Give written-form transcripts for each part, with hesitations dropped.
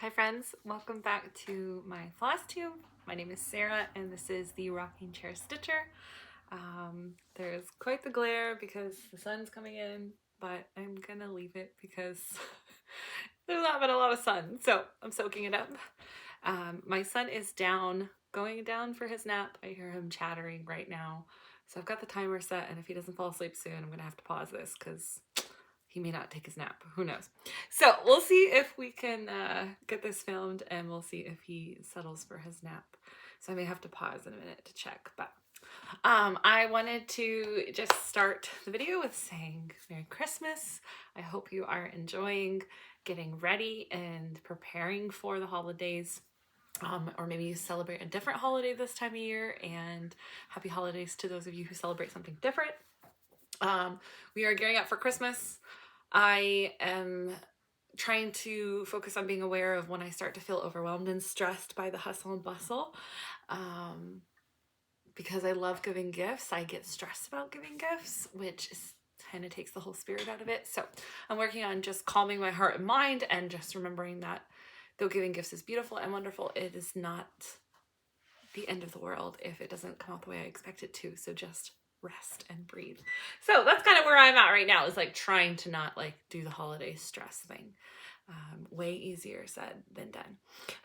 Hi friends, welcome back to my Flosstube. My name is Sarah and this is the rocking chair stitcher. There's quite the glare because the sun's coming in, but I'm gonna leave it because there's not been a lot of sun, so I'm soaking it up. My son is going down for his nap. I hear him chattering right now. So I've got the timer set, and if he doesn't fall asleep soon, I'm gonna have to pause this because he may not take his nap. Who knows? So we'll see if we can get this filmed, and we'll see if he settles for his nap. So I may have to pause in a minute to check. But I wanted to just start the video with saying Merry Christmas. I hope you are enjoying getting ready and preparing for the holidays. Or maybe you celebrate a different holiday this time of year, and happy holidays to those of you who celebrate something different. We are gearing up for Christmas. I am trying to focus on being aware of when I start to feel overwhelmed and stressed by the hustle and bustle. Because I love giving gifts, I get stressed about giving gifts, which kind of takes the whole spirit out of it. So I'm working on just calming my heart and mind and just remembering that though giving gifts is beautiful and wonderful, it is not the end of the world if it doesn't come out the way I expect it to. So just rest and breathe. So that's kind of where I'm at right now, is like trying to not like do the holiday stress thing. Way easier said than done.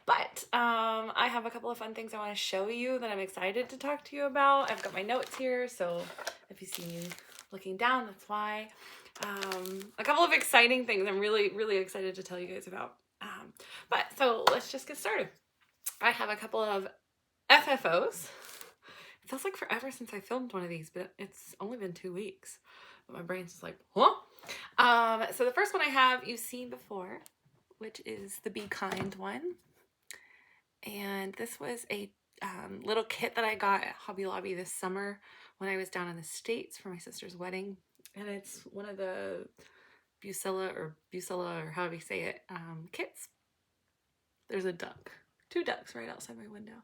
But I have a couple of fun things I want to show you that I'm excited to talk to you about. I've got my notes here, so if you see me looking down, that's why. A couple of exciting things I'm really excited to tell you guys about. But so let's just get started. I have a couple of FFOs. It feels like forever since I filmed one of these, but it's only been 2 weeks. But my brain's just like, huh? So the first one I have you've seen before, which is the Be Kind one. And this was a little kit that I got at Hobby Lobby this summer when I was down in the States for my sister's wedding. And it's one of the Bucilla or however you say it, kits. There's a duck. 2 ducks right outside my window.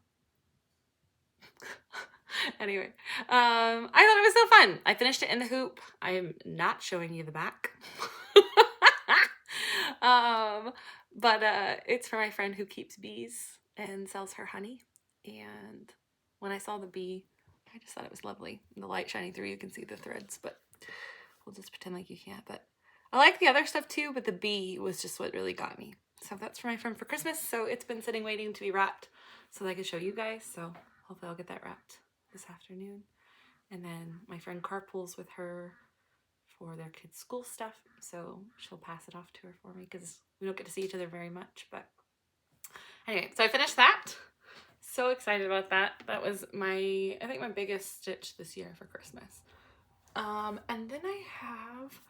Anyway, I thought it was so fun. I finished it in the hoop. I am not showing you the back. But it's for my friend who keeps bees and sells her honey. And when I saw the bee, I just thought it was lovely. And the light shining through, you can see the threads, but we'll just pretend like you can't. But I like the other stuff too, but the bee was just what really got me. So that's for my friend for Christmas. So it's been sitting waiting to be wrapped so that I could show you guys. So hopefully I'll get that wrapped this afternoon. And then my friend carpools with her for their kids' school stuff, so she'll pass it off to her for me because we don't get to see each other very much. But anyway, so I finished that. So excited about that. That was I think my biggest stitch this year for Christmas. And then I have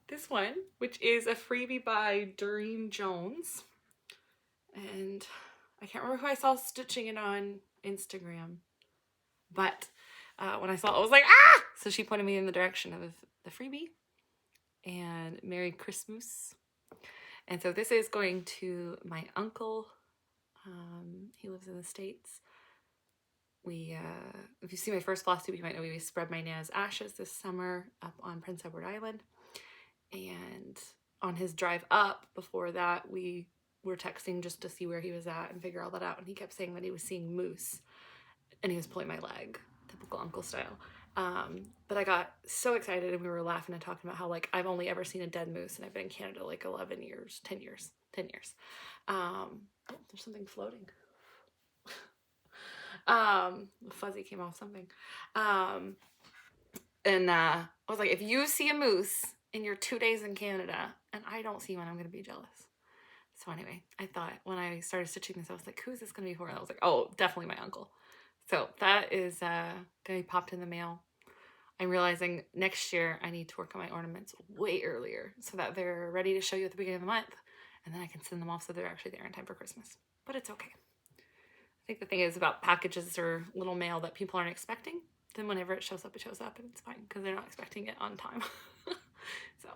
this one, which is a freebie by Doreen Jones. And I can't remember who I saw stitching it on Instagram, but when I saw it, I was like, ah! So she pointed me in the direction of the freebie, and Merry Christmas. And so this is going to my uncle. He lives in the States. If you see my first Flosstube, you might know we spread my Nana's ashes this summer up on Prince Edward Island. And on his drive up before that, we were texting just to see where he was at and figure all that out. And he kept saying that he was seeing moose and he was pulling my leg, typical uncle style. But I got so excited and we were laughing and talking about how like I've only ever seen a dead moose and I've been in Canada like 10 years. There's something floating. Fuzzy came off something. And I was like, if you see a moose in your 2 days in Canada and I don't see one, I'm gonna be jealous. So anyway, I thought when I started stitching this, I was like, who is this gonna be for? And I was like, oh, definitely my uncle. So that is gonna be popped in the mail. I'm realizing next year I need to work on my ornaments way earlier so that they're ready to show you at the beginning of the month, and then I can send them off so they're actually there in time for Christmas. But it's okay. I think the thing is about packages or little mail that people aren't expecting, then whenever it shows up, and it's fine because they're not expecting it on time. So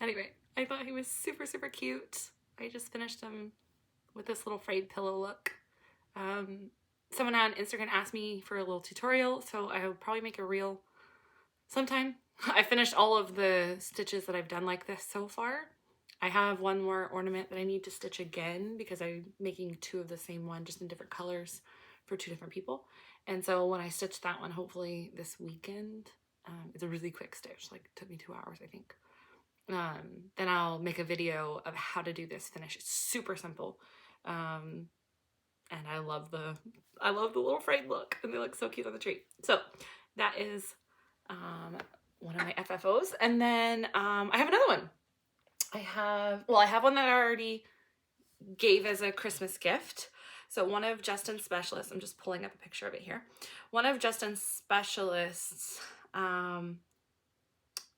anyway, I thought he was super cute. I just finished him with this little frayed pillow look. Someone on Instagram asked me for a little tutorial, so I will probably make a reel sometime. I finished all of the stitches that I've done like this so far. I have one more ornament that I need to stitch again because I'm making 2 of the same one, just in different colors for 2 different people. And so when I stitch that one, hopefully this weekend, it's a really quick stitch, like it took me 2 hours, I think. Then I'll make a video of how to do this finish. It's super simple. And I love the little frame look, and they look so cute on the tree. So that is one of my FFOs. And then I have another one. I have one that I already gave as a Christmas gift. So one of Justin's specialists, I'm just pulling up a picture of it here. One of Justin's specialists for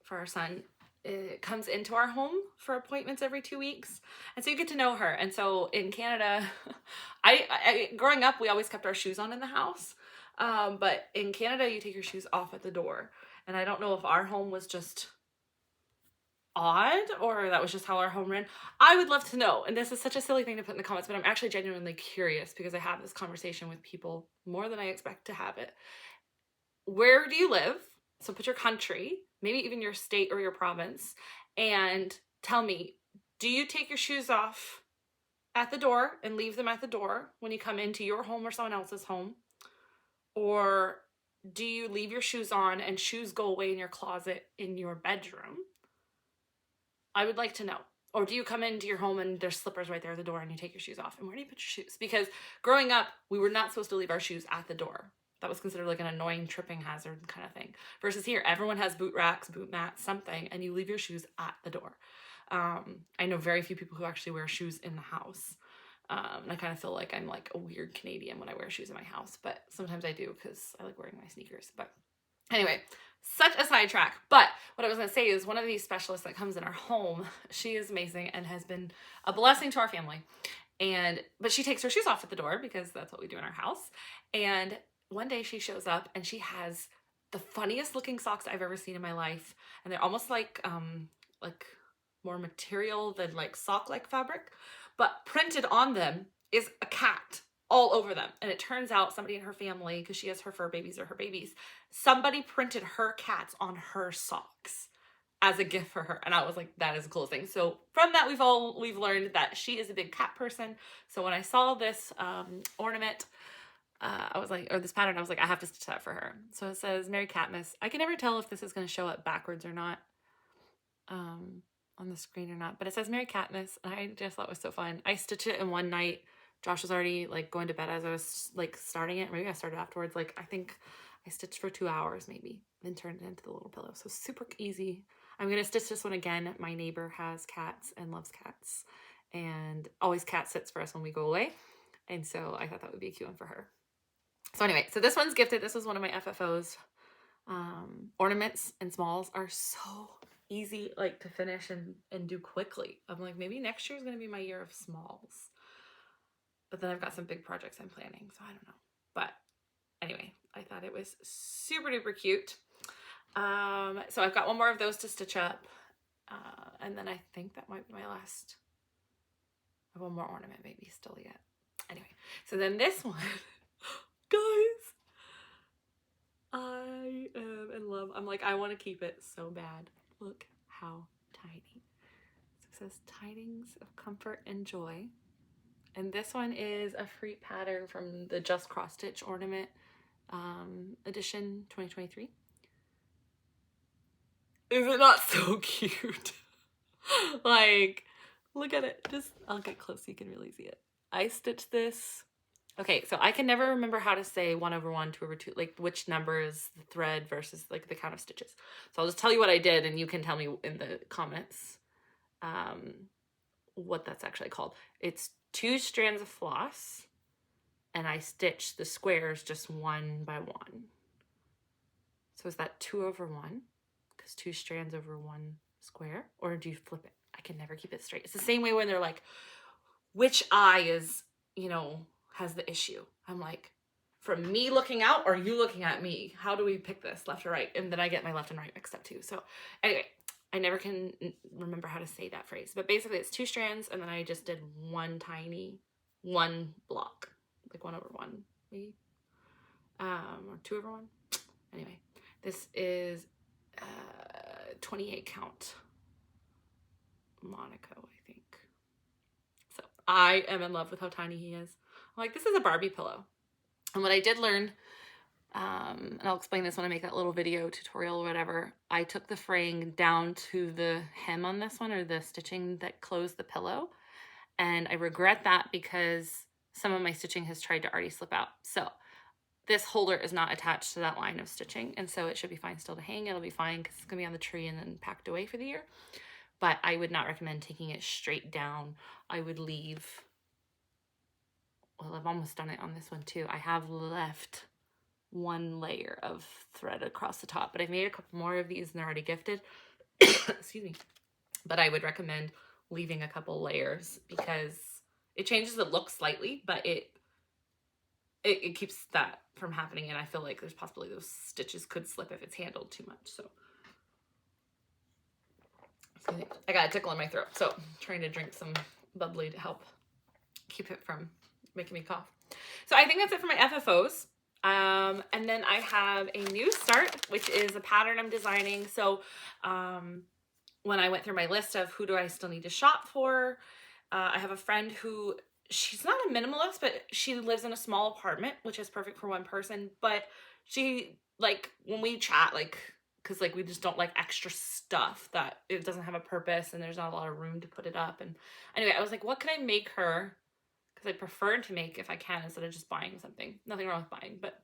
our son, it comes into our home for appointments every 2 weeks. And so you get to know her. And so in Canada, I growing up, we always kept our shoes on in the house. But in Canada, you take your shoes off at the door. And I don't know if our home was just odd or that was just how our home ran. I would love to know. And this is such a silly thing to put in the comments, but I'm actually genuinely curious because I have this conversation with people more than I expect to have it. Where do you live? So put your country, maybe even your state or your province, and tell me, do you take your shoes off at the door and leave them at the door when you come into your home or someone else's home? Or do you leave your shoes on and shoes go away in your closet in your bedroom? I would like to know. Or do you come into your home and there's slippers right there at the door and you take your shoes off? And where do you put your shoes? Because growing up, we were not supposed to leave our shoes at the door. That was considered like an annoying tripping hazard kind of thing. Versus here, everyone has boot racks, boot mats, something, and you leave your shoes at the door. I know very few people who actually wear shoes in the house. And I kind of feel like I'm like a weird Canadian when I wear shoes in my house, but sometimes I do because I like wearing my sneakers. But anyway, such a sidetrack. But what I was going to say is one of these specialists that comes in our home, she is amazing and has been a blessing to our family. But she takes her shoes off at the door because that's what we do in our house. And one day she shows up and she has the funniest looking socks I've ever seen in my life. And they're almost like more material than like sock-like fabric, but printed on them is a cat all over them. And it turns out somebody in her family, because she has her fur babies or her babies, somebody printed her cats on her socks as a gift for her. And I was like, that is the coolest thing. So from that, we've learned that she is a big cat person. So when I saw this ornament, I was like, or this pattern, I was like, I have to stitch that for her. So it says Merry Catmas. I can never tell if this is going to show up backwards or not on the screen or not, but it says Merry Catmas. And I just thought it was so fun. I stitched it in one night. Josh was already like going to bed as I was like starting it. Maybe I started afterwards. Like I think I stitched for 2 hours maybe, then turned it into the little pillow. So super easy. I'm going to stitch this one again. My neighbor has cats and loves cats and always cat sits for us when we go away. And so I thought that would be a cute one for her. So anyway, so this one's gifted. This was one of my FFOs. Ornaments and smalls are so easy like to finish and do quickly. I'm like, maybe next year is going to be my year of smalls. But then I've got some big projects I'm planning, so I don't know. But anyway, I thought it was super duper cute. So I've got one more of those to stitch up. And then I think that might be my last. I have one more ornament maybe still yet. Anyway, so then this one, guys, I am in love. I'm like, I want to keep it so bad. Look how tiny. So it says Tidings of Comfort and Joy. And this one is a free pattern from the Just Cross Stitch Ornament edition 2023. Is it not so cute? Like, look at it. I'll get close so you can really see it. I stitched this. Okay, so I can never remember how to say 1/1, 2/2, like which number is the thread versus like the count of stitches. So I'll just tell you what I did and you can tell me in the comments what that's actually called. It's 2 strands of floss and I stitched the squares just 1 by 1. So is that 2/1? Because 2 strands over 1 square, or do you flip it? I can never keep it straight. It's the same way when they're like, which eye is, you know, has the issue. I'm like, from me looking out or you looking at me? How do we pick this, left or right? And then I get my left and right mixed up too. So anyway, I never can remember how to say that phrase. But basically it's 2 strands and then I just did one block. Like 1/1 maybe. Or 2/1. Anyway, this is 28 count. Monaco, I think. So I am in love with how tiny he is. I'm like, this is a Barbie pillow. And what I did learn, and I'll explain this when I make that little video tutorial or whatever, I took the fraying down to the hem on this one, or the stitching that closed the pillow. And I regret that because some of my stitching has tried to already slip out. So this holder is not attached to that line of stitching, and so it should be fine still to hang. It'll be fine because it's gonna be on the tree and then packed away for the year. But I would not recommend taking it straight down. I would leave, well, I've almost done it on this one too. I have left one layer of thread across the top, but I've made a couple more of these and they're already gifted. Excuse me. But I would recommend leaving a couple layers because it changes the look slightly, but it keeps that from happening. And I feel like there's possibly those stitches could slip if it's handled too much. So I got a tickle in my throat, so I'm trying to drink some bubbly to help keep it from making me cough. So I think that's it for my FFOs. And then I have a new start, which is a pattern I'm designing. So when I went through my list of who do I still need to shop for, I have a friend who, she's not a minimalist, but she lives in a small apartment, which is perfect for one person. But she, like, when we chat, like, because like we just don't like extra stuff that it doesn't have a purpose and there's not a lot of room to put it up. And anyway, I was like, what can I make her? Because I prefer to make if I can instead of just buying something. Nothing wrong with buying, but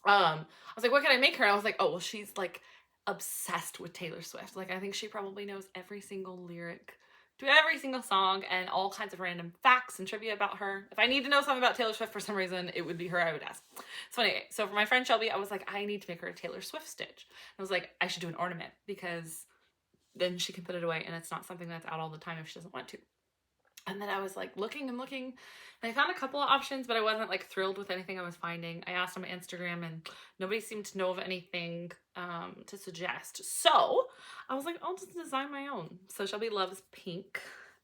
I was like, what can I make her? And I was like, oh, well, she's like obsessed with Taylor Swift. Like, I think she probably knows every single lyric to every single song and all kinds of random facts and trivia about her. If I need to know something about Taylor Swift for some reason, it would be her I would ask. So anyway, so for my friend Shelby, I was like, I need to make her a Taylor Swift stitch. I was like, I should do an ornament because then she can put it away and it's not something that's out all the time if she doesn't want to. And then I was like looking and looking, and I found a couple of options, but I wasn't like thrilled with anything I was finding. I asked on my Instagram and nobody seemed to know of anything to suggest. So I was like, I'll just design my own. So Shelby loves pink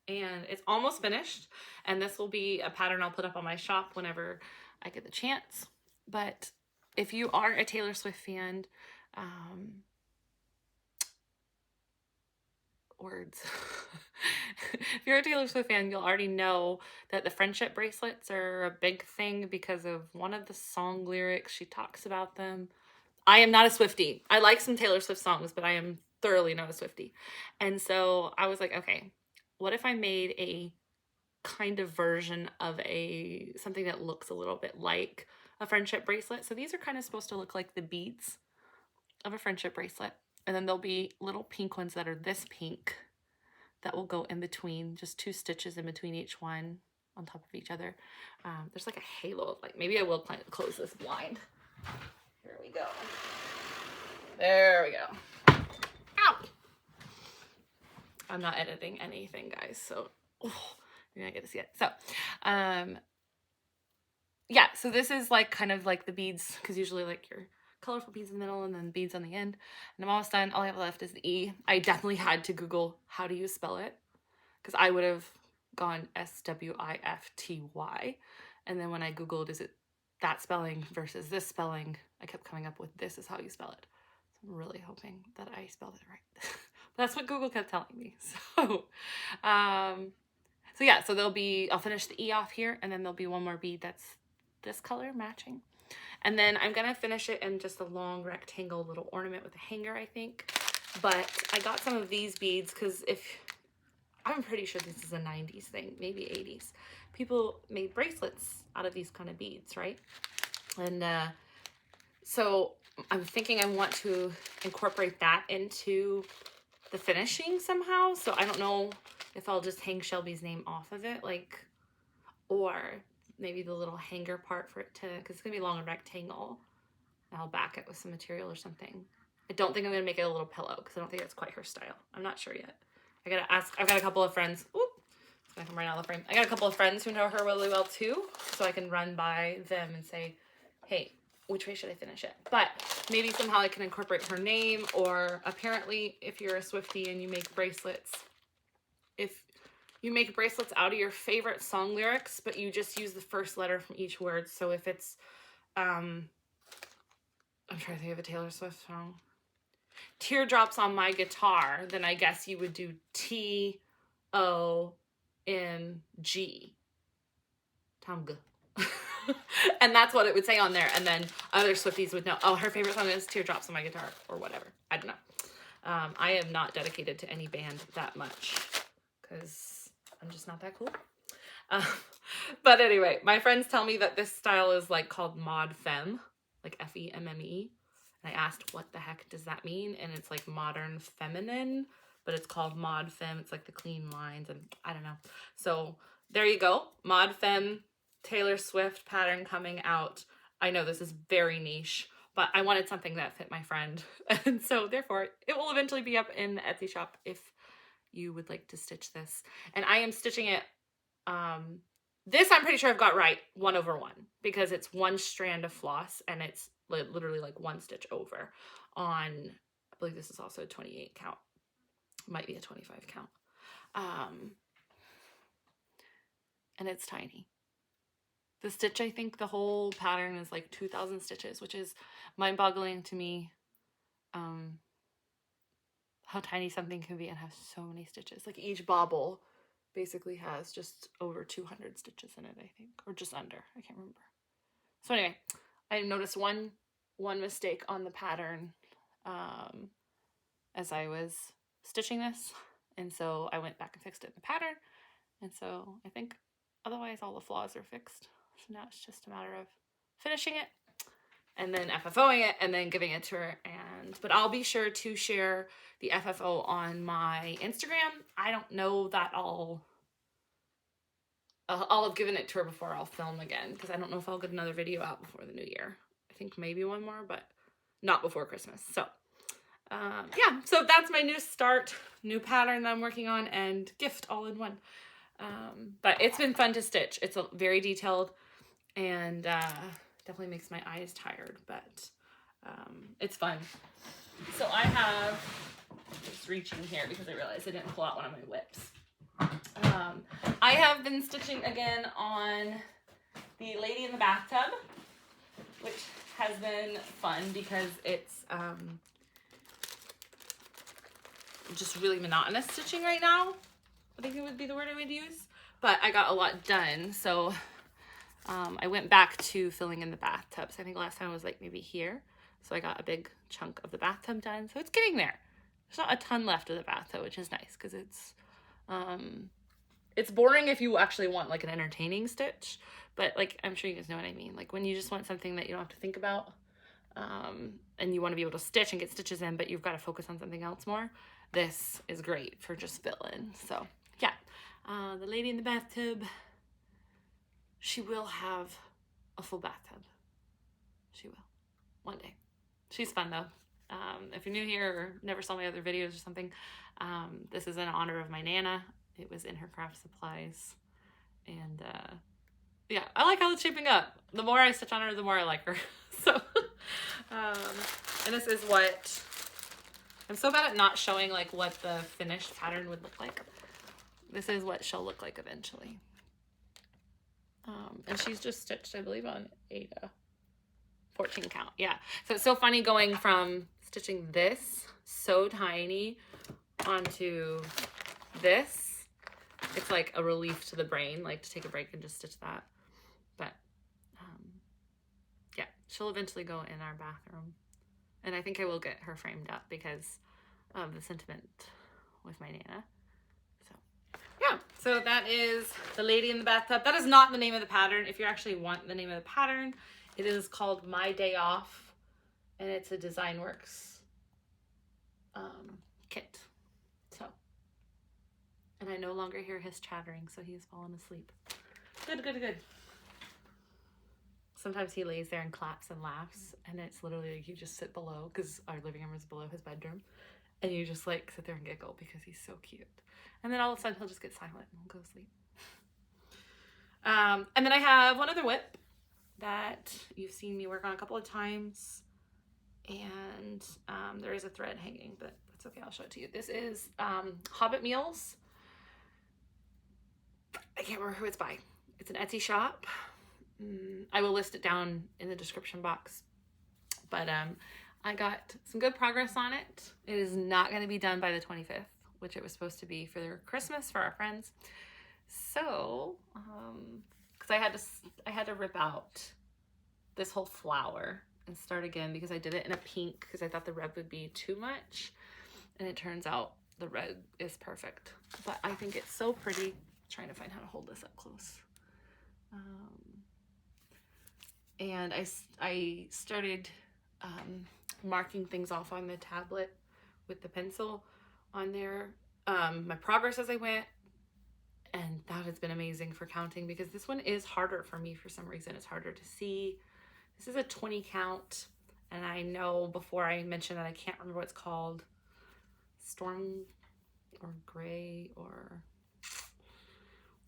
and it's almost finished. And this will be a pattern I'll put up on my shop whenever I get the chance. But if you are a Taylor Swift fan, words. If you're a Taylor Swift fan, you'll already know that the friendship bracelets are a big thing because of one of the song lyrics. She talks about them. I am not a Swiftie. I like some Taylor Swift songs, but I am thoroughly not a Swiftie. And so I was like, okay, what if I made a kind of version of something that looks a little bit like a friendship bracelet? So these are kind of supposed to look like the beads of a friendship bracelet. And then there'll be little pink ones that are this pink that will go in between, just 2 stitches in between each one on top of each other. There's like a halo, like maybe I will plan to close this blind. Here we go. There we go. Ow! I'm not editing anything, guys, so you're gonna get to see it. So, yeah, so this is like kind of like the beads, because usually like your colorful beads in the middle and then beads on the end. And I'm almost done. All I have left is the E. I definitely had to Google how do you spell it, because I would have gone Swifty. And then when I Googled, is it that spelling versus this spelling, I kept coming up with this is how you spell it. So I'm really hoping that I spelled it right. That's what Google kept telling me. So, so yeah, so there'll be, I'll finish the E off here, and then there'll be one more bead that's this color matching. And then I'm going to finish it in just a long rectangle little ornament with a hanger, I think. But I got some of these beads because I'm pretty sure this is a 90s thing, maybe 80s. People made bracelets out of these kind of beads, right? And so I'm thinking I want to incorporate that into the finishing somehow. So I don't know if I'll just hang Shelby's name off of it, like, or maybe the little hanger part for it to, because it's gonna be long and rectangle. And I'll back it with some material or something. I don't think I'm gonna make it a little pillow because I don't think that's quite her style. I'm not sure yet. I gotta ask. I've got a couple of friends. Oop, it's gonna come right out of the frame. I got a couple of friends who know her really well too, so I can run by them and say, hey, which way should I finish it? But maybe somehow I can incorporate her name, or apparently if you're a Swiftie and you make bracelets, if you make bracelets out of your favorite song lyrics, but you just use the first letter from each word. So if it's, I'm trying to think of a Taylor Swift song. Teardrops on My Guitar, then I guess you would do T Tomg. And that's what it would say on there. And then other Swifties would know, oh, her favorite song is Teardrops on My Guitar, or whatever. I don't know. I am not dedicated to any band that much because I'm just not that cool. But anyway, my friends tell me that this style is like called mod femme, like F-E-M-M-E. And I asked, what the heck does that mean? And it's like modern feminine, but it's called mod femme. It's like the clean lines, and I don't know. So there you go. Mod femme, Taylor Swift pattern coming out. I know this is very niche, but I wanted something that fit my friend. And so therefore it will eventually be up in the Etsy shop if you would like to stitch this. And I am stitching it. This I'm pretty sure I've got right 1/1 because it's one strand of floss and it's literally like one stitch over on, I believe this is also a 28 count. Might be a 25 count. And it's tiny. The stitch, I think the whole pattern is like 2,000 stitches, which is mind-boggling to me. How tiny something can be and have so many stitches. Like each bobble basically has just over 200 stitches in it, I think, or just under. I can't remember. So anyway, I noticed one mistake on the pattern as I was stitching this, and so I went back and fixed it in the pattern, and so I think otherwise all the flaws are fixed. So now it's just a matter of finishing it and then FFOing it and then giving it to her. But I'll be sure to share the FFO on my Instagram. I don't know that I'll have given it to her before I'll film again, because I don't know if I'll get another video out before the new year. I think maybe one more, but not before Christmas. So yeah, so that's my new start, new pattern that I'm working on, and gift all in one. But it's been fun to stitch. It's very detailed and definitely makes my eyes tired, but it's fun. So I have, just reaching here because I realized I didn't pull out one of my whips. I have been stitching again on the Lady in the Bathtub, which has been fun because it's just really monotonous stitching right now. I think it would be the word I would use, but I got a lot done. So I went back to filling in the bathtubs. I think last time was like maybe here. So I got a big chunk of the bathtub done. So it's getting there. There's not a ton left of the bathtub, which is nice because it's boring if you actually want like an entertaining stitch, but like, I'm sure you guys know what I mean. Like when you just want something that you don't have to think about, and you want to be able to stitch and get stitches in, but you've got to focus on something else more. This is great for just fill-in. So yeah, the Lady in the Bathtub, she will have a full bathtub. She will, one day. She's fun though. If you're new here or never saw my other videos or something, this is in honor of my Nana. It was in her craft supplies. And yeah, I like how it's shaping up. The more I stitch on her, the more I like her. So, and this is what, I'm so bad at not showing like what the finished pattern would look like. This is what she'll look like eventually. And she's just stitched, I believe, on 14 count. Yeah. So it's so funny going from stitching this so tiny onto this. It's like a relief to the brain, like to take a break and just stitch that. But yeah, she'll eventually go in our bathroom. And I think I will get her framed up because of the sentiment with my Nana. Yeah, so that is the Lady in the Bathtub. That is not the name of the pattern. If you actually want the name of the pattern, it is called My Day Off, and it's a Design Works kit. So, and I no longer hear his chattering, so he has fallen asleep. Good, good, good. Sometimes he lays there and claps and laughs, and it's literally like you just sit below, because our living room is below his bedroom, and you just like sit there and giggle because he's so cute. And then all of a sudden he'll just get silent and go to sleep. And then I have one other whip that you've seen me work on a couple of times. And there is a thread hanging, but that's okay. I'll show it to you. This is Hobbit Meals. I can't remember who it's by. It's an Etsy shop. I will list it down in the description box. But I got some good progress on it. It is not going to be done by the 25th, which it was supposed to be for their Christmas for our friends. So, because I had to rip out this whole flower and start again because I did it in a pink because I thought the red would be too much, and it turns out the red is perfect. But I think it's so pretty. I'm trying to find how to hold this up close. And I started marking things off on the tablet with the pencil on there, my progress as I went, and that has been amazing for counting because this one is harder for me for some reason. It's harder to see. This is a 20 count, and I know before I mentioned that I can't remember what it's called, storm or gray, or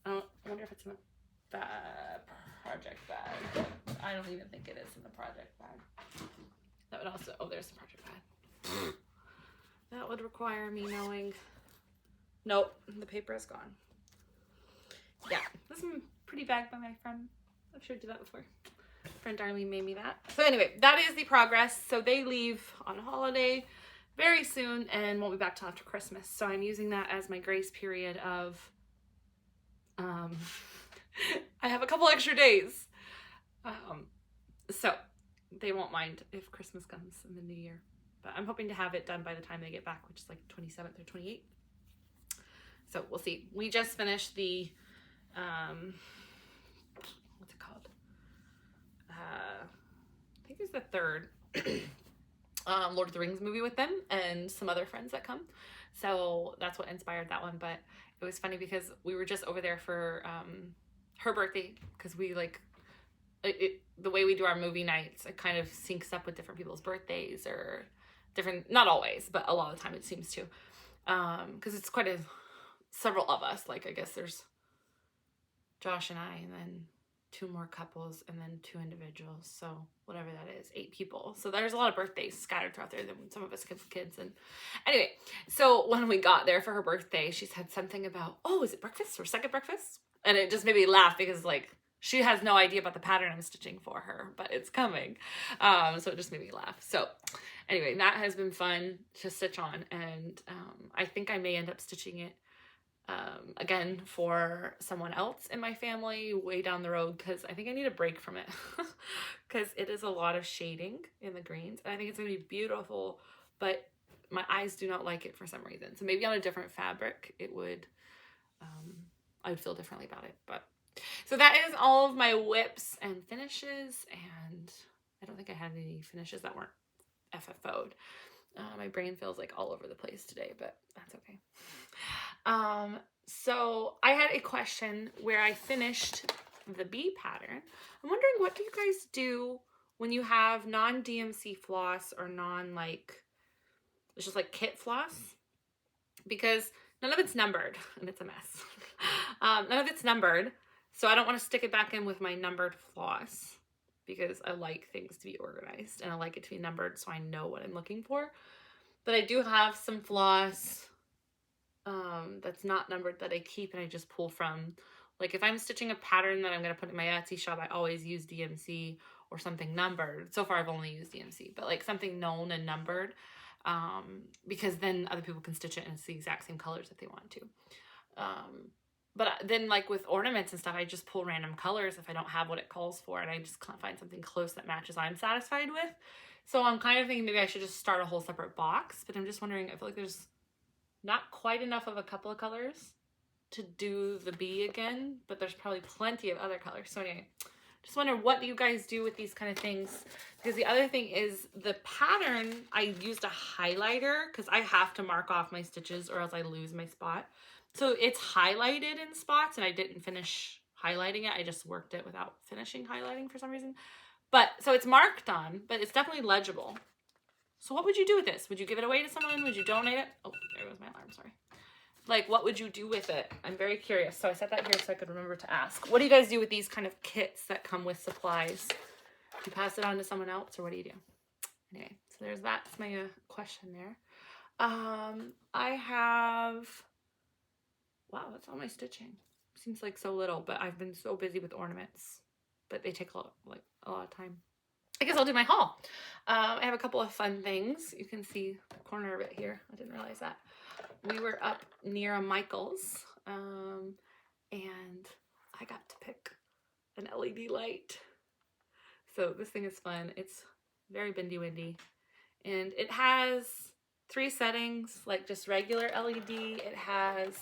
I wonder if it's in the project bag. I don't even think it is in the project bag. That would also, oh, there's the project bag. That would require me knowing. Nope, the paper is gone. Yeah, this is a pretty bag by my friend. I've showed you that before. Friend Darlene made me that. So anyway, that is the progress. So they leave on holiday very soon and won't be back till after Christmas. So I'm using that as my grace period of, I have a couple extra days. So they won't mind if Christmas comes in the new year. But I'm hoping to have it done by the time they get back, which is like 27th or 28th. So we'll see. We just finished the, what's it called? I think it's the third Lord of the Rings movie with them and some other friends that come. So that's what inspired that one. But it was funny because we were just over there for her birthday, because we like the way we do our movie nights, it kind of syncs up with different people's birthdays, or different, not always, but a lot of the time it seems to, because it's quite several of us. Like, I guess there's Josh and I, and then 2 more couples, and then 2 individuals. So whatever that is, 8 people. So there's a lot of birthdays scattered throughout there. Then some of us have kids. And anyway, so when we got there for her birthday, she said something about, oh, is it breakfast or second breakfast? And it just made me laugh because, like, she has no idea about the pattern I'm stitching for her, but it's coming. So it just made me laugh. So anyway, that has been fun to stitch on. And I think I may end up stitching it again for someone else in my family way down the road, because I think I need a break from it because it is a lot of shading in the greens, and I think it's going to be beautiful, but my eyes do not like it for some reason. So maybe on a different fabric it would, I would feel differently about it. But so that is all of my whips and finishes, and I don't think I had any finishes that weren't FFO'd. My brain feels like all over the place today, but that's okay. So I had a question where I finished the bee pattern. I'm wondering, what do you guys do when you have non-DMC floss or it's just like kit floss? Because none of it's numbered, and it's a mess. None of it's numbered, so I don't want to stick it back in with my numbered floss, because I like things to be organized and I like it to be numbered so I know what I'm looking for. But I do have some floss that's not numbered that I keep and I just pull from. Like, if I'm stitching a pattern that I'm going to put in my Etsy shop, I always use DMC or something numbered. So far I've only used DMC, but like something known and numbered, because then other people can stitch it and it's the exact same colors if they want to. But then, like with ornaments and stuff, I just pull random colors if I don't have what it calls for, and I just can't find something close that matches I'm satisfied with. So I'm kind of thinking maybe I should just start a whole separate box, but I'm just wondering, I feel like there's not quite enough of a couple of colors to do the bee again, but there's probably plenty of other colors. So anyway, just wonder, what do you guys do with these kind of things? Because the other thing is, the pattern, I used a highlighter because I have to mark off my stitches or else I lose my spot. So it's highlighted in spots, and I didn't finish highlighting it. I just worked it without finishing highlighting for some reason. But so it's marked on, but it's definitely legible. So what would you do with this? Would you give it away to someone? Would you donate it? Oh, there goes my alarm, sorry. Like, what would you do with it? I'm very curious. So I set that here so I could remember to ask. What do you guys do with these kind of kits that come with supplies? Do you pass it on to someone else, or what do you do? Anyway, so there's that's my question there. I have, wow, that's all my stitching. Seems like so little, but I've been so busy with ornaments, but they take a lot of time. I guess I'll do my haul. I have a couple of fun things. You can see the corner of it here. I didn't realize that. We were up near a Michael's, and I got to pick an LED light. So this thing is fun. It's very bendy windy, and it has 3 settings, like just regular LED. It has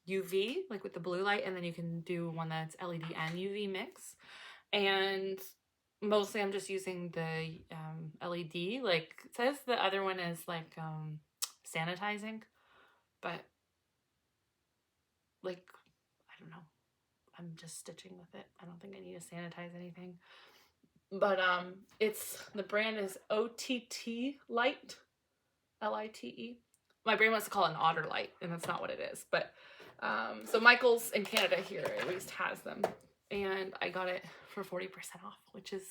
UV, like with the blue light, and then you can do one that's LED and UV mix. And mostly I'm just using the LED. Like, it says the other one is like sanitizing, but like, I don't know. I'm just stitching with it. I don't think I need to sanitize anything. But the brand is OTT Light, Lite. My brain wants to call it an otter light, and that's not what it is. But so Michael's in Canada here at least has them, and I got it for 40% off, which is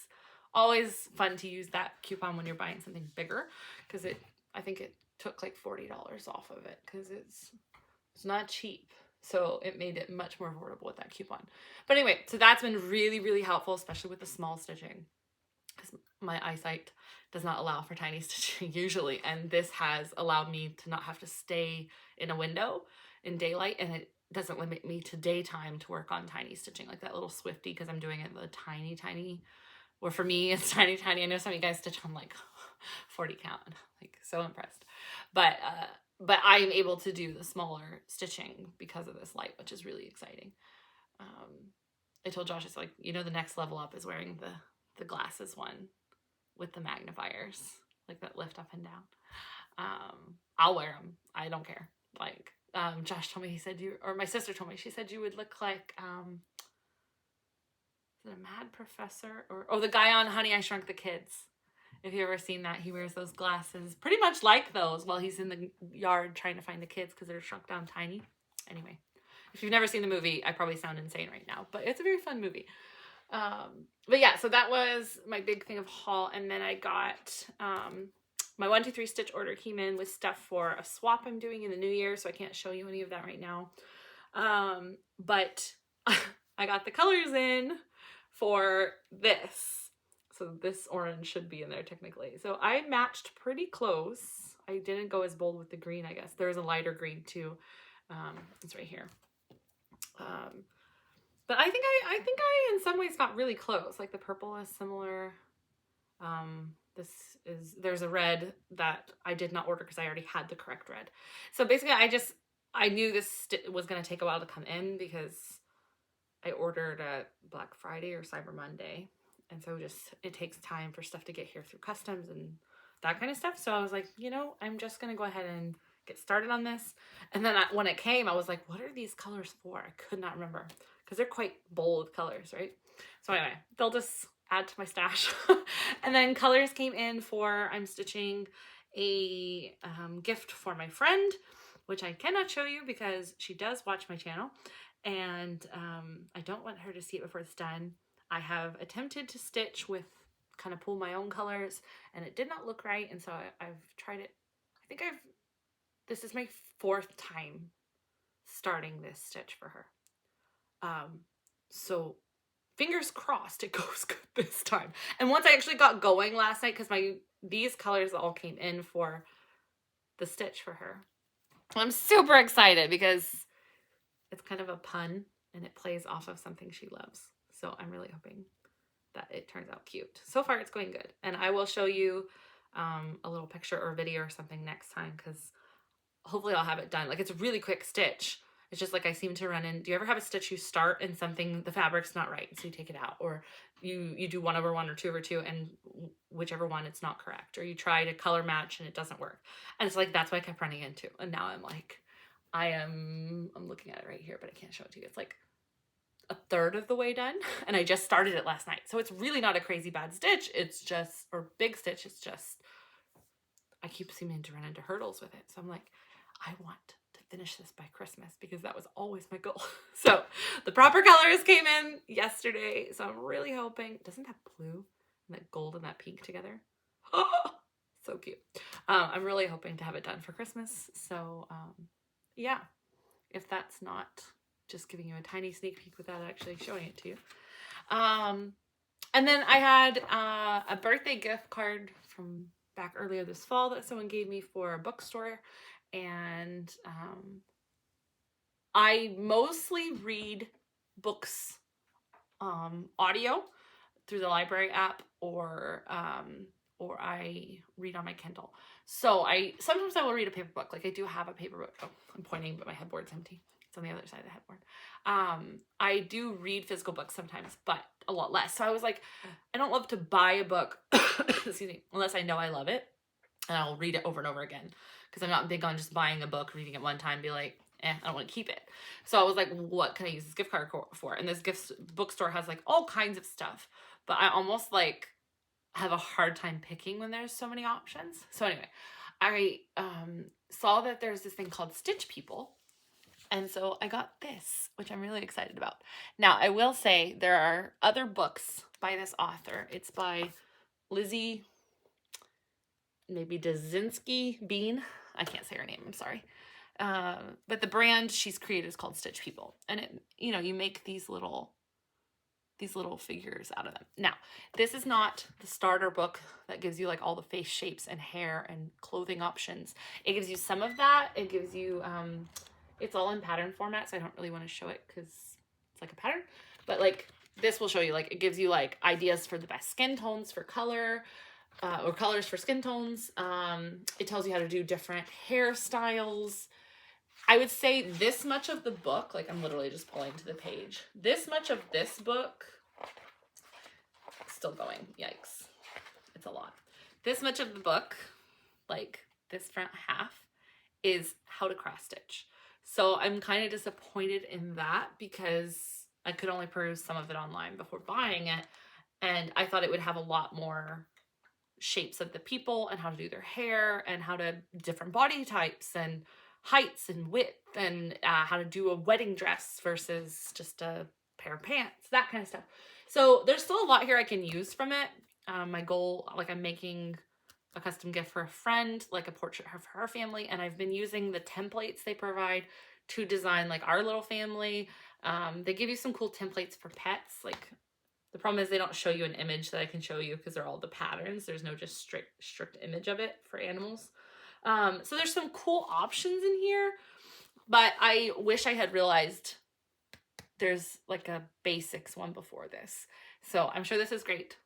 always fun to use that coupon when you're buying something bigger, because I think it took like $40 off of it, because it's not cheap. So it made it much more affordable with that coupon. But anyway, so that's been really, really helpful, especially with the small stitching, because my eyesight does not allow for tiny stitching usually. And this has allowed me to not have to stay in a window in daylight, and it doesn't limit me to daytime to work on tiny stitching, like that little Swifty, because I'm doing it the tiny, or for me, it's tiny. I know some of you guys stitch on like 40 count, like so impressed. But I am able to do the smaller stitching because of this light, which is really exciting. I told Josh, it's like, you know, the next level up is wearing the glasses one with the magnifiers, like that lift up and down. I'll wear them. I don't care. Like, Josh told me, he said or my sister told me, she said you would look like, is it a Mad Professor? Or the guy on Honey, I Shrunk the Kids. If you've ever seen that, he wears those glasses pretty much like those while he's in the yard trying to find the kids because they're shrunk down tiny. Anyway, if you've never seen the movie, I probably sound insane right now, but it's a very fun movie. But yeah, so that was my big thing of haul. And then I got my 1, 2, 3 stitch order came in with stuff for a swap I'm doing in the new year, so I can't show you any of that right now. But I got the colors in for this. So this orange should be in there technically. So I matched pretty close. I didn't go as bold with the green, I guess. There's a lighter green too. It's right here. But I think I in some ways got really close. Like the purple is similar. There's a red that I did not order because I already had the correct red. So basically I knew this was going to take a while to come in because I ordered at Black Friday or Cyber Monday. And so it takes time for stuff to get here through customs and that kind of stuff. So I was like, you know, I'm just going to go ahead and get started on this. And then when it came, I was like, what are these colors for? I could not remember because they're quite bold colors, right? So anyway, they'll just add to my stash. And then colors came in for, I'm stitching a gift for my friend, which I cannot show you because she does watch my channel. And I don't want her to see it before it's done. I have attempted to stitch with kind of pull my own colors and it did not look right. And so I've tried it. This is my 4th time starting this stitch for her. So fingers crossed it goes good this time. And once I actually got going last night, because these colors all came in for the stitch for her. I'm super excited because it's kind of a pun and it plays off of something she loves. So I'm really hoping that it turns out cute. So far it's going good. And I will show you a little picture or video or something next time because hopefully I'll have it done. Like it's a really quick stitch. It's just like I seem to run in. Do you ever have a stitch you start and something, the fabric's not right, so you take it out? Or you do 1 over 1 or 2 over 2 and whichever one it's not correct. Or you try to color match and it doesn't work. And it's like, that's what I kept running into. And now I'm like, I'm looking at it right here, but I can't show it to you. It's like a 1/3 of the way done and I just started it last night. So it's really not a crazy bad stitch. It's just, or big stitch. It's just, I keep seeming to run into hurdles with it. So I'm like, I want to finish this by Christmas because that was always my goal. So the proper colors came in yesterday. So I'm really hoping, doesn't that blue and that gold and that pink together? Oh, so cute. I'm really hoping to have it done for Christmas. So yeah, if that's not just giving you a tiny sneak peek without actually showing it to you. And then I had a birthday gift card from back earlier this fall that someone gave me for a bookstore. And I mostly read books audio through the library app, or I read on my Kindle. So sometimes I will read a paper book. Like I do have a paper book. Oh, I'm pointing, but my headboard's empty. It's on the other side of the headboard. I do read physical books sometimes, but a lot less. So I was like, I don't love to buy a book, excuse me, unless I know I love it, and I'll read it over and over again. Because I'm not big on just buying a book, reading it one time, be like, I don't want to keep it. So I was like, what can I use this gift card for? And this bookstore has like all kinds of stuff, but I almost like have a hard time picking when there's so many options. So anyway, I saw that there's this thing called Stitch People. And so I got this, which I'm really excited about. Now, I will say there are other books by this author. It's by Lizzie, maybe Dazinski Bean. I can't say her name, I'm sorry. But the brand she's created is called Stitch People. And it, you make these little figures out of them. Now, this is not the starter book that gives you like all the face shapes and hair and clothing options. It gives you some of that. It gives you, it's all in pattern format, so I don't really want to show it because it's like a pattern. But like this will show you, like it gives you like ideas for the best skin tones for color, or colors for skin tones. It tells you how to do different hairstyles. I would say this much of the book, like I'm literally just pulling to the page, this much of this book, still going, yikes, it's a lot. This much of the book, like this front half, is how to cross stitch. So I'm kind of disappointed in that because I could only peruse some of it online before buying it. And I thought it would have a lot more shapes of the people and how to do their hair and how to different body types and heights and width and how to do a wedding dress versus just a pair of pants, that kind of stuff. So there's still a lot here I can use from it. My goal, like I'm making a custom gift for a friend, like a portrait of her family, and I've been using the templates they provide to design like our little family. They give you some cool templates for pets. Like the problem is they don't show you an image that I can show you because they're all the patterns. There's no just strict image of it for animals. So there's some cool options in here, but I wish I had realized there's like a basics one before this. So I'm sure this is great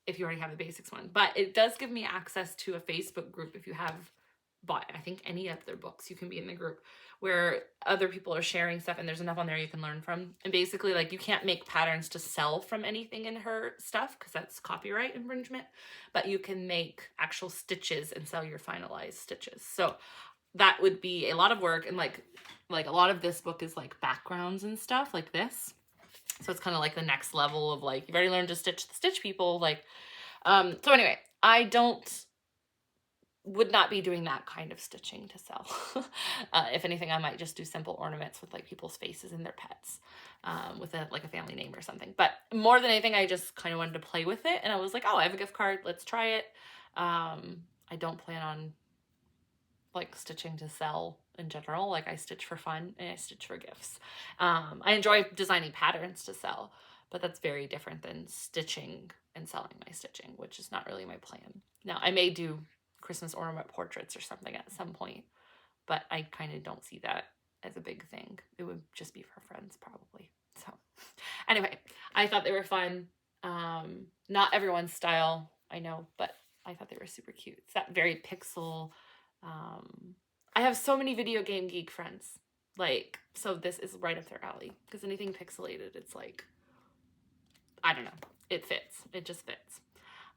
if you already have the basics one, but it does give me access to a Facebook group. If you have bought, I think, any of their books, you can be in the group where other people are sharing stuff, and there's enough on there you can learn from. And basically, like, you can't make patterns to sell from anything in her stuff because that's copyright infringement, but you can make actual stitches and sell your finalized stitches. So that would be a lot of work, and like a lot of this book is like backgrounds and stuff like this. So it's kind of like the next level of like, you've already learned to stitch the Stitch People. Like, so anyway, I would not be doing that kind of stitching to sell. If anything, I might just do simple ornaments with like people's faces and their pets, with like a family name or something. But more than anything, I just kind of wanted to play with it. And I was like, oh, I have a gift card. Let's try it. I don't plan on like stitching to sell in general. Like I stitch for fun and I stitch for gifts. I enjoy designing patterns to sell, but that's very different than stitching and selling my stitching, which is not really my plan. Now I may do Christmas ornament portraits or something at some point, but I kind of don't see that as a big thing. It would just be for friends probably. So anyway, I thought they were fun. Not everyone's style, I know, but I thought they were super cute. It's that very pixel. I have so many video game geek friends, like, so this is right up their alley, because anything pixelated, it's like, I don't know, it fits. It just fits.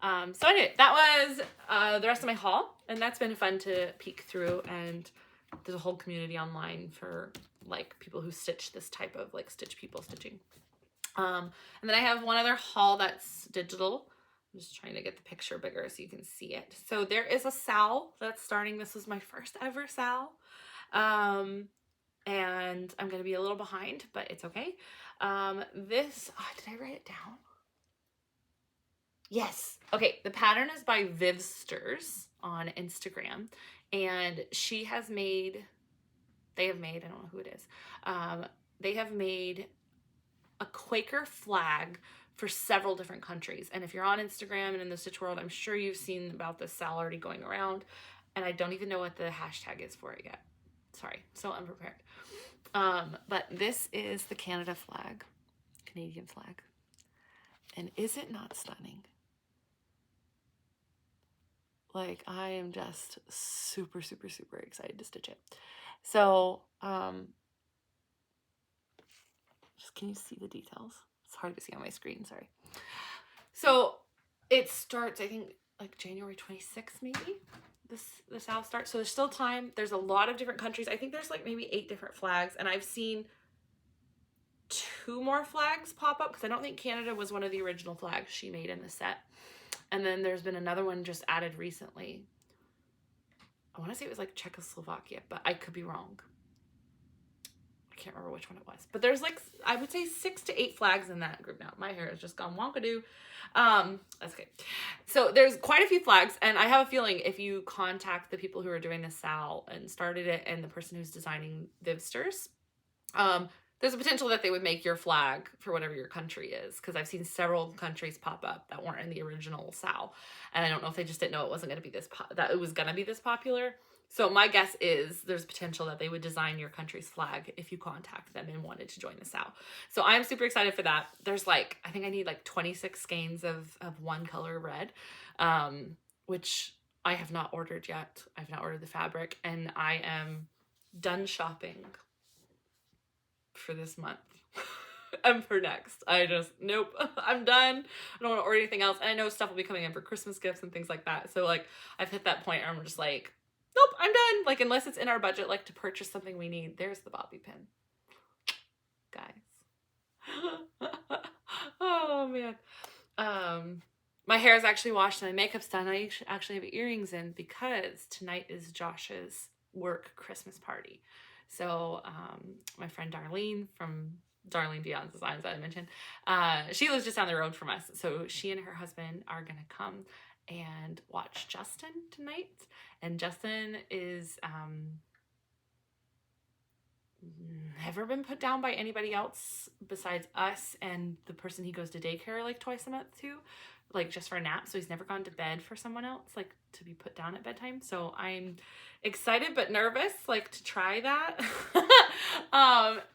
So anyway, that was the rest of my haul, and that's been fun to peek through, and there's a whole community online for like people who stitch this type of like Stitch People stitching. And then I have one other haul that's digital. I'm just trying to get the picture bigger so you can see it. So there is a SAL that's starting. This was my first ever SAL. And I'm going to be a little behind, but it's okay. Did I write it down? Yes. Okay. The pattern is by Vivsters on Instagram, and they have made, I don't know who it is. They have made a Quaker flag for several different countries. And if you're on Instagram and in the Stitch world, I'm sure you've seen about this Sal already going around, and I don't even know what the hashtag is for it yet. Sorry, so unprepared. But this is the Canada flag, Canadian flag. And is it not stunning? Like, I am just super, super, super excited to stitch it. So, just, can you see the details? It's hard to see on my screen, sorry. So it starts, I think, like January 26th, maybe the Sal starts. So there's still time. There's a lot of different countries. I think there's like maybe 8 different flags, and I've seen 2 more flags pop up, because I don't think Canada was one of the original flags she made in the set. And then there's been another one just added recently. I want to say it was like Czechoslovakia, but I could be wrong. I can't remember which one it was. But there's like, I would say 6 to 8 flags in that group now. My hair has just gone wonkadoo. That's okay. So there's quite a few flags, and I have a feeling if you contact the people who are doing the Sal and started it and the person who's designing Vivsters, there's a potential that they would make your flag for whatever your country is, because I've seen several countries pop up that weren't in the original Sal, and I don't know if they just didn't know it wasn't going to be that it was going to be this popular. So my guess is there's potential that they would design your country's flag if you contact them and wanted to join the Sal. So I'm super excited for that. There's like, I think I need like 26 skeins of one color red, which I have not ordered yet. I've not ordered the fabric, and I am done shopping for this month and for next. Nope, I'm done. I don't want to order anything else. And I know stuff will be coming in for Christmas gifts and things like that. So like, I've hit that point where I'm just like, nope, I'm done. Like, unless it's in our budget, like to purchase something we need. There's the bobby pin, guys. Oh man. My hair is actually washed and my makeup's done. I actually have earrings in because tonight is Josh's work Christmas party. So my friend Darlene from Darlene Beyond Designs that I mentioned, she lives just down the road from us. So she and her husband are going to come and watch Justin tonight. And Justin is never been put down by anybody else besides us and the person he goes to daycare like twice a month to, like just for a nap. So he's never gone to bed for someone else, like to be put down at bedtime. So I'm excited but nervous, like to try that.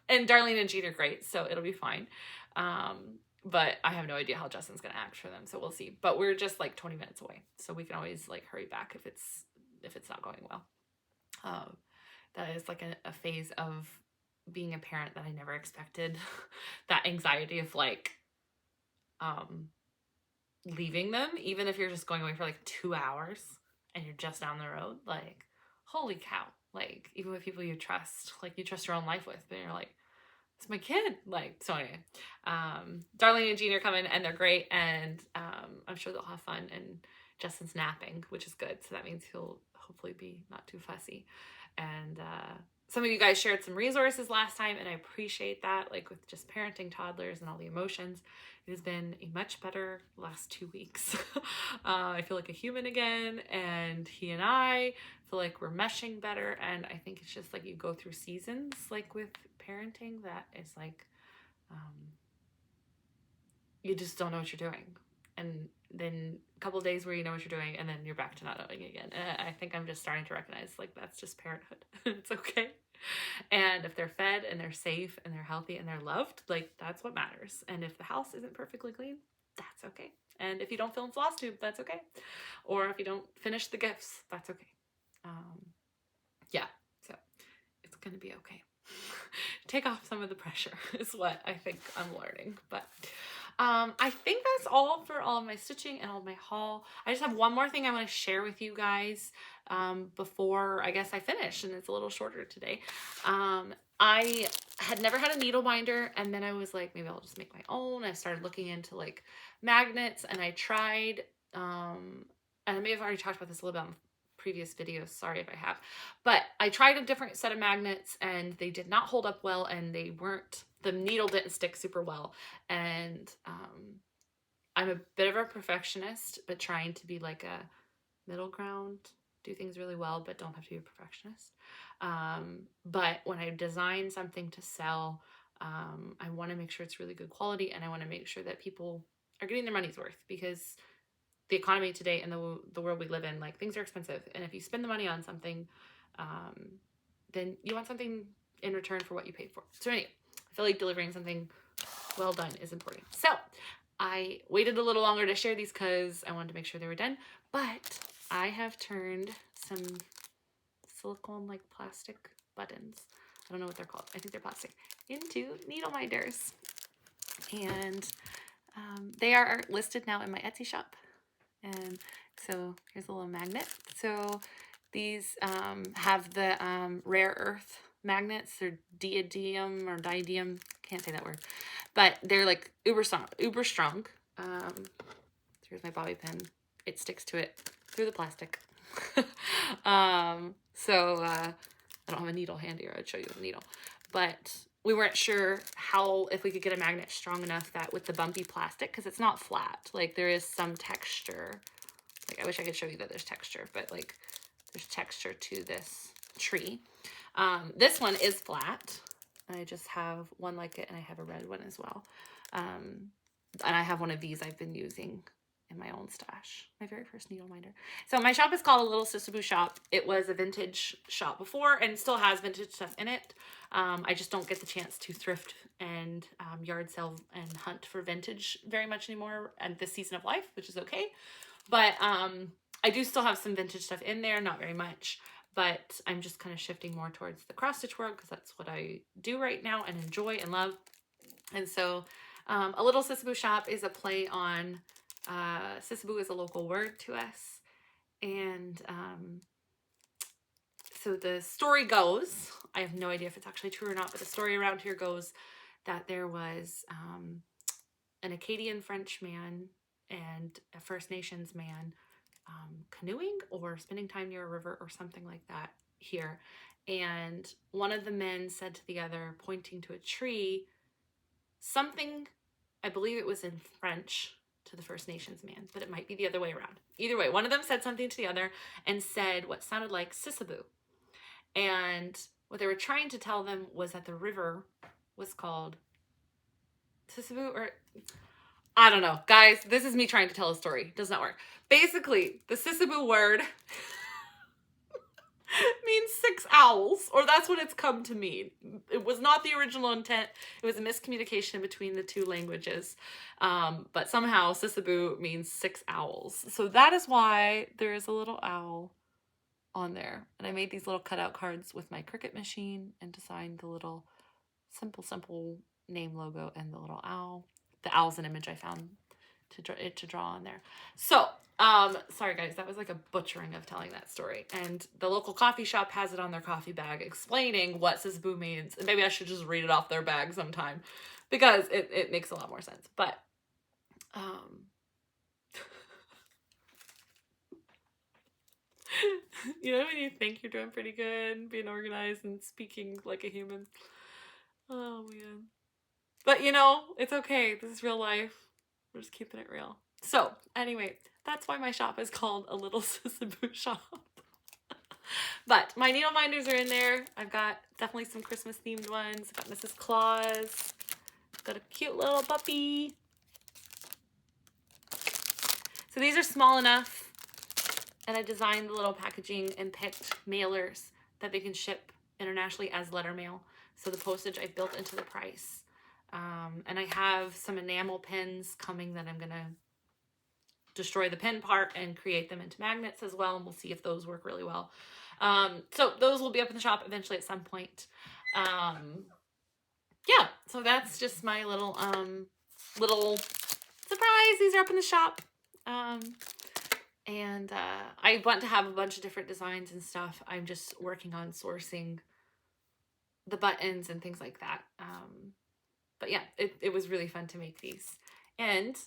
And Darlene and Jean are great, so it'll be fine. But I have no idea how Justin's gonna act for them, so we'll see. But we're just like 20 minutes away, so we can always like hurry back if it's not going well. That is like a phase of being a parent that I never expected. That anxiety of like leaving them, even if you're just going away for like 2 hours and you're just down the road, like holy cow. Like even with people you trust, like you trust your own life with, but you're like, it's my kid. Like, so anyway, Darlene and Jean are coming and they're great, and I'm sure they'll have fun. And Justin's napping, which is good, so that means he'll hopefully be not too fussy. And some of you guys shared some resources last time, and I appreciate that, like with just parenting toddlers and all the emotions. It has been a much better last 2 weeks. I feel like a human again, and he and I feel like we're meshing better. And I think it's just like you go through seasons, like with parenting, that is like you just don't know what you're doing, and then a couple of days where you know what you're doing, and then you're back to not knowing again. And I think I'm just starting to recognize like that's just parenthood. It's okay. And if they're fed and they're safe and they're healthy and they're loved, like that's what matters. And if the house isn't perfectly clean, that's okay. And if you don't film Flosstube, that's okay. Or if you don't finish the gifts, that's okay. Yeah, so it's gonna be okay. Take off some of the pressure is what I think I'm learning. But I think that's all for all of my stitching and all of my haul. I just have one more thing I want to share with you guys before I guess I finish, and it's a little shorter today. I had never had a needle binder, and then I was like, maybe I'll just make my own. I started looking into like magnets, and I tried, and I may have already talked about this a little bit on previous videos, sorry if I have, but I tried a different set of magnets and they did not hold up well, and the needle didn't stick super well. And I'm a bit of a perfectionist, but trying to be like a middle ground, do things really well, but don't have to be a perfectionist. But when I design something to sell, I want to make sure it's really good quality, and I want to make sure that people are getting their money's worth, because the economy today and the world we live in, like, things are expensive. And if you spend the money on something, then you want something in return for what you paid for. So anyway, I feel like delivering something well done is important. So I waited a little longer to share these because I wanted to make sure they were done, but I have turned some silicone like plastic buttons, I don't know what they're called, I think they're plastic, into needle minders. And they are listed now in my Etsy shop. And so here's a little magnet. So these have the rare earth magnets. They're diadium or diadium, can't say that word, but they're like uber strong. Here's my bobby pin. It sticks to it through the plastic. So I don't have a needle handy, or I'd show you the needle, but we weren't sure if we could get a magnet strong enough that with the bumpy plastic, because it's not flat, like there is some texture. Like, I wish I could show you that there's texture, but like there's texture to this tree. This one is flat. I just have one like it, and I have a red one as well. And I have one of these I've been using in my own stash, my very first needle minder. So my shop is called A Little Sissaboo Shop. It was a vintage shop before and still has vintage stuff in it. I just don't get the chance to thrift and yard sell and hunt for vintage very much anymore at this season of life, which is okay. But I do still have some vintage stuff in there, not very much, but I'm just kind of shifting more towards the cross stitch world because that's what I do right now and enjoy and love. And so A Little Sissaboo Shop is a play on Sissaboo is a local word to us. And so the story goes, I have no idea if it's actually true or not, but the story around here goes that there was an Acadian French man and a First Nations man canoeing or spending time near a river or something like that here. And one of the men said to the other, pointing to a tree, something, I believe it was in French to the First Nations man, but it might be the other way around. Either way, one of them said something to the other and said what sounded like Sissaboo. And what they were trying to tell them was that the river was called Sissaboo, or I don't know. Guys, this is me trying to tell a story. It does not work. Basically, the Sissaboo word means 6 owls, or that's what it's come to mean. It was not the original intent. It was a miscommunication between the two languages. But somehow Sissaboo means 6 owls. So that is why there is a little owl on there. And I made these little cutout cards with my Cricut machine and designed the little simple name logo and the little owl. The owl's an image I found to draw on there. So, sorry guys, that was like a butchering of telling that story. And the local coffee shop has it on their coffee bag explaining what Sissaboo means. And maybe I should just read it off their bag sometime because it makes a lot more sense. But, you know when you think you're doing pretty good, being organized and speaking like a human? Oh man. But you know, it's okay. This is real life. We're just keeping it real. So anyway, that's why my shop is called A Little Sissaboo Shop. But my needle minders are in there. I've got definitely some Christmas themed ones. I've got Mrs. Claus. I've got a cute little puppy. So these are small enough. And I designed the little packaging and picked mailers that they can ship internationally as letter mail. So the postage I built into the price. And I have some enamel pins coming that I'm going to destroy the pin part and create them into magnets as well. And we'll see if those work really well. So those will be up in the shop eventually at some point. Yeah, so that's just my little surprise. These are up in the shop. And I want to have a bunch of different designs and stuff. I'm just working on sourcing the buttons and things like that. But yeah, it was really fun to make these. And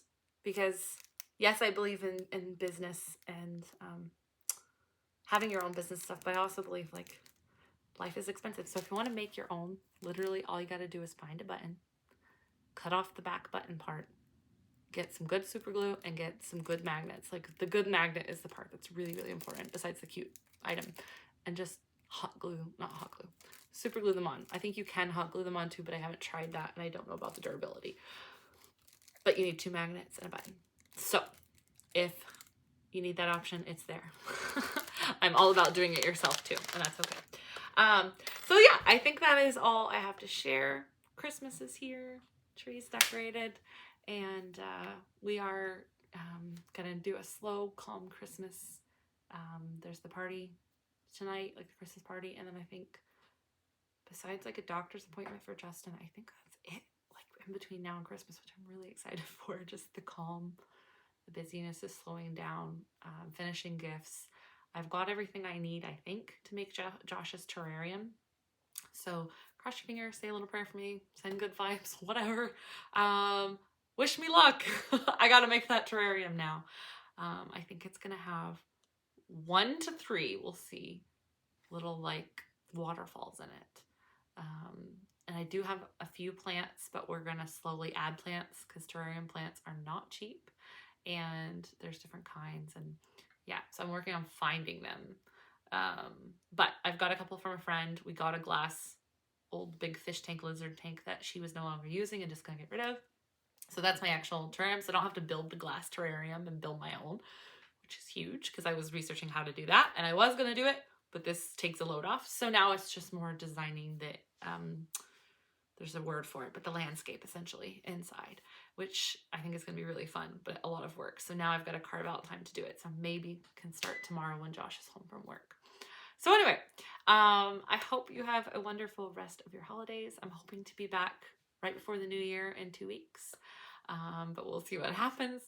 because, yes, I believe in business and having your own business stuff, but I also believe, like, life is expensive. So if you want to make your own, literally all you got to do is find a button, cut off the back button part, get some good super glue, and get some good magnets. Like, the good magnet is the part that's really, really important besides the cute item. And just super glue them on. I think you can hot glue them on too, but I haven't tried that and I don't know about the durability. But you need 2 magnets and a button. So if you need that option, it's there. I'm all about doing it yourself too, and that's okay. So yeah, I think that is all I have to share. Christmas is here, trees decorated, and we are gonna do a slow, calm Christmas. There's the party tonight, like the Christmas party, and then I think besides like a doctor's appointment for Justin, I think that's it, like in between now and Christmas, which I'm really excited for. Just the calm, the busyness is slowing down, finishing gifts. I've got everything I need, I think, to make Josh's terrarium. So cross your fingers, say a little prayer for me, send good vibes, whatever. Wish me luck. I gotta make that terrarium now. I think it's gonna have 1 to 3, we'll see, little like waterfalls in it. And I do have a few plants, but we're gonna slowly add plants because terrarium plants are not cheap, and there's different kinds, and yeah, so I'm working on finding them. But I've got a couple from a friend. We got a glass old big fish tank, lizard tank that she was no longer using and just gonna get rid of. So that's my actual terrarium, so I don't have to build the glass terrarium and build my own, which is huge because I was researching how to do that and I was gonna do it, but this takes a load off. So now it's just more designing the, there's a word for it, but the landscape essentially inside, which I think is gonna be really fun, but a lot of work. So now I've got to carve out time to do it. So maybe can start tomorrow when Josh is home from work. So anyway, I hope you have a wonderful rest of your holidays. I'm hoping to be back right before the new year in 2 weeks, but we'll see what happens.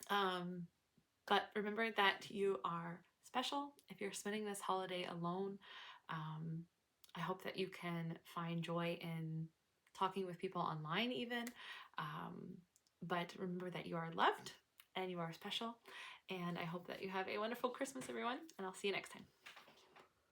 But remember that you are special if you're spending this holiday alone. I hope that you can find joy in talking with people online even. But remember that you are loved and you are special. And I hope that you have a wonderful Christmas, everyone. And I'll see you next time.